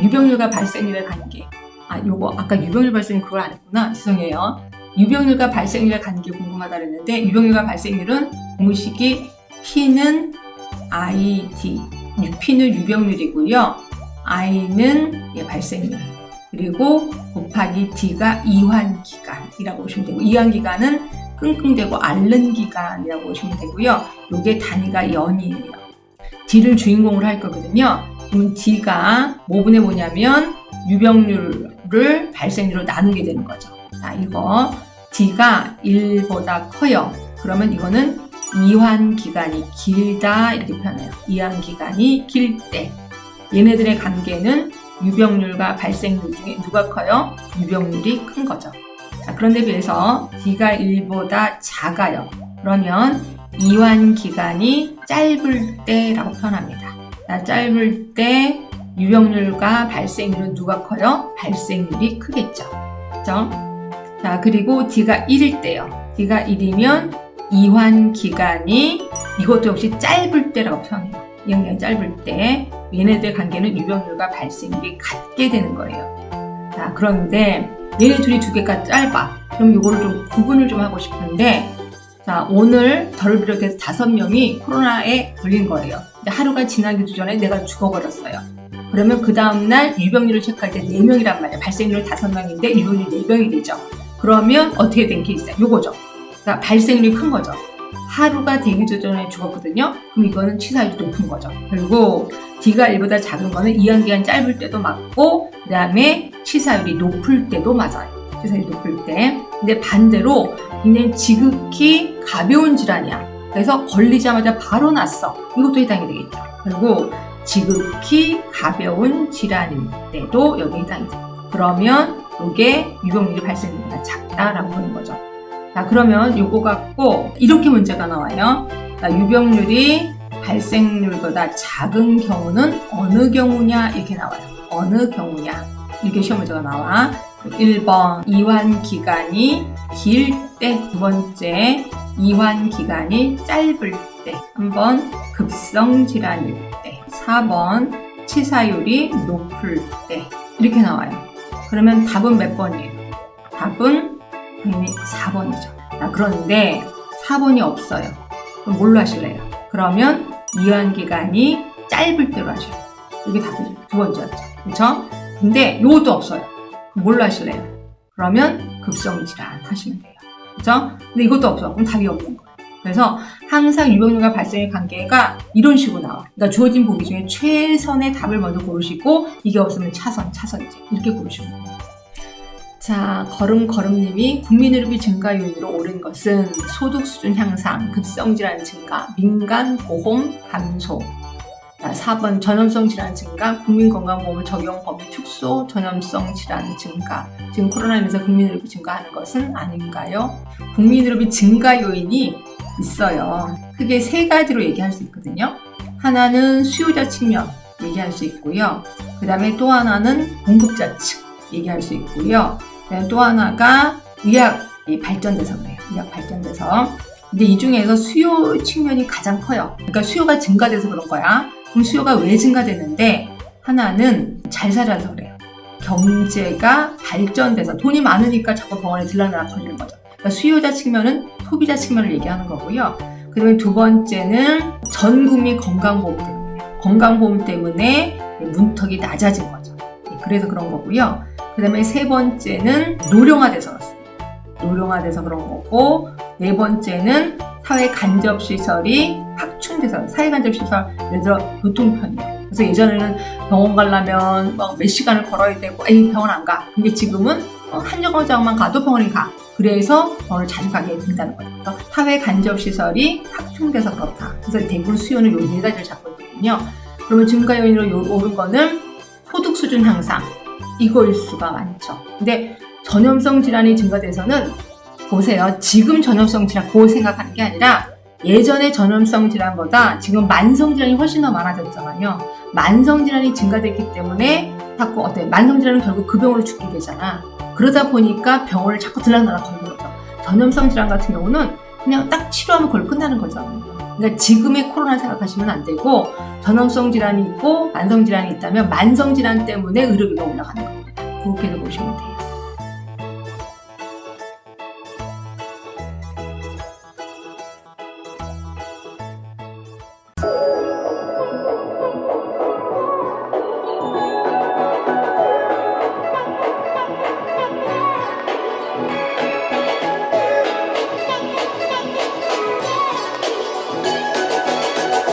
유병률과 발생률의 관계. 요거 아까 유병률 발생률 그걸 안 했구나. 죄송해요. 유병률과 발생률의 관계 궁금하다 그랬는데 유병률과 발생률은 공식이 P는 ID, P는 유병률이고요. I는 발생률. 그리고 곱하기 D가 이환기간이라고 보시면 되고 이환기간은 끙끙대고 앓는 기간이라고 보시면 되고요. 요게 단위가 연이에요. D를 주인공으로 할 거거든요. 그럼 D가 뭐분의 뭐냐면 유병률을 발생률로 나누게 되는 거죠. 자, 이거 D가 1보다 커요. 그러면 이거는 이환기간이 길다 이렇게 표현해요. 이환기간이 길 때. 얘네들의 관계는 유병률과 발생률 중에 누가 커요? 유병률이 큰 거죠. 자, 그런데 비해서 D가 1보다 작아요. 그러면 이환기간이 짧을 때라고 표현합니다. 자, 짧을 때 유병률과 발생률은 누가 커요? 발생률이 크겠죠. 그렇죠? 자, 그리고 D가 1일 때요. D가 1이면 이환기간이 이것도 역시 짧을 때라고 표현해요. 이환기간이 짧을 때 얘네들 관계는 유병률과 발생률이 같게 되는 거예요. 자, 그런데 얘네 둘이 두 개가 짧아. 그럼 이거를 좀 구분을 좀 하고 싶은데 자, 오늘 저를 비롯해서 5명이 코로나에 걸린 거예요. 근데 하루가 지나기도 전에 내가 죽어버렸어요. 그러면 그 다음날 유병률을 체크할 때 4명이란 말이에요. 발생률 5명인데 유병률이 4명이 되죠. 그러면 어떻게 된 케이스야? 요거죠. 그러니까 발생률이 큰 거죠. 하루가 되기도 전에 죽었거든요. 그럼 이거는 치사율이 높은 거죠. 그리고 D가 1보다 작은 거는 이환기간 짧을 때도 맞고 그 다음에 치사율이 높을 때도 맞아요. 치사율이 높을 때. 근데 반대로 굉장히 지극히 가벼운 질환이야. 그래서 걸리자마자 바로 났어. 이것도 해당이 되겠죠. 그리고 지극히 가벼운 질환일 때도 여기에 해당이 돼요. 그러면 이게 유병률이 발생률보다 작다라고 보는 거죠. 자, 그러면 요거 갖고 이렇게 문제가 나와요. 자, 유병률이 발생률보다 작은 경우는 어느 경우냐 이렇게 나와요. 어느 경우냐 이렇게 시험 문제가 나와. 1번 이환기간이 길 때, 2번째 이환기간이 짧을 때, 3번 급성질환일 때, 4번 치사율이 높을 때 이렇게 나와요. 그러면 답은 몇 번이에요? 답은 당연히 4번이죠. 자, 그런데 4번이 없어요. 그럼 뭘로 하실래요? 그러면 이환기간이 짧을 때로 하셔요. 이게 답이죠. 두 번째였죠. 그렇죠? 근데 이것도 없어요. 그럼 뭘로 하실래요? 그러면 급성질환 하시면 돼요. 그렇죠? 근데 이것도 없어. 그럼 답이 없는 거예요. 그래서 항상 유병률과 발생의 관계가 이런 식으로 나와. 그러니까 주어진 보기 중에 최선의 답을 먼저 고르시고 이게 없으면 차선이지. 이렇게 고르시면 돼요. 자, 걸음님이 국민의료비 증가 요인으로 오른 것은 소득 수준 향상, 급성질환 증가, 민간보험 감소. 자, 4번 전염성 질환 증가, 국민건강보험 적용 범위 축소, 전염성 질환 증가. 지금 코로나면서 국민의료비 증가하는 것은 아닌가요? 국민의료비 증가 요인이 있어요. 크게 3가지로 얘기할 수 있거든요. 하나는 수요자 측면 얘기할 수 있고요. 그 다음에 또 하나는 공급자 측 얘기할 수 있고요. 또 하나가 의학이 발전돼서 그래요. 의학 발전돼서. 근데 이 중에서 수요 측면이 가장 커요. 그러니까 수요가 증가돼서 그런 거야. 그럼 수요가 왜 증가되는데 하나는 잘 살아서 그래요. 경제가 발전돼서 돈이 많으니까 자꾸 병원에 들러나라 걸리는 거죠. 그러니까 수요자 측면은 소비자 측면을 얘기하는 거고요. 그 다음에 두 번째는 전 국민 건강보험 때문에 건강보험 때문에 문턱이 낮아진 거죠. 그래서 그런 거고요. 그 다음에 세 번째는 노령화돼서 그렇습니다. 노령화돼서 그런 거고, 네 번째는 사회 간접시설이 확충돼서, 사회 간접시설, 예를 들어 교통편이에요. 그래서 예전에는 병원 가려면 막 몇 시간을 걸어야 되고, 에이, 병원 안 가. 근데 지금은 한 정거장만 가도 병원에 가. 그래서 병원을 자주 가게 된다는 거예요. 그래서 사회 간접시설이 확충돼서 그렇다. 그래서 대부분 수요는 요 4가지를 잡고 있거든요. 그러면 증가 요인으로 오른 거는 소득 수준 향상. 이거일 수가 많죠. 근데 전염성 질환이 증가돼서는 보세요. 지금 전염성 질환 그거 생각하는 게 아니라 예전의 전염성 질환보다 지금 만성 질환이 훨씬 더 많아졌잖아요. 만성 질환이 증가됐기 때문에 자꾸 만성 질환은 결국 그 병으로 죽게 되잖아. 그러다 보니까 병원을 자꾸 들락날락 걸리는 거죠. 전염성 질환 같은 경우는 그냥 딱 치료하면 그걸 끝나는 거잖아요. 그러니까 지금의 코로나 생각하시면 안 되고 전염성 질환이 있고 만성 질환이 있다면 만성 질환 때문에 의료비가 올라가는 겁니다. 그렇게 해서 보시면 돼요.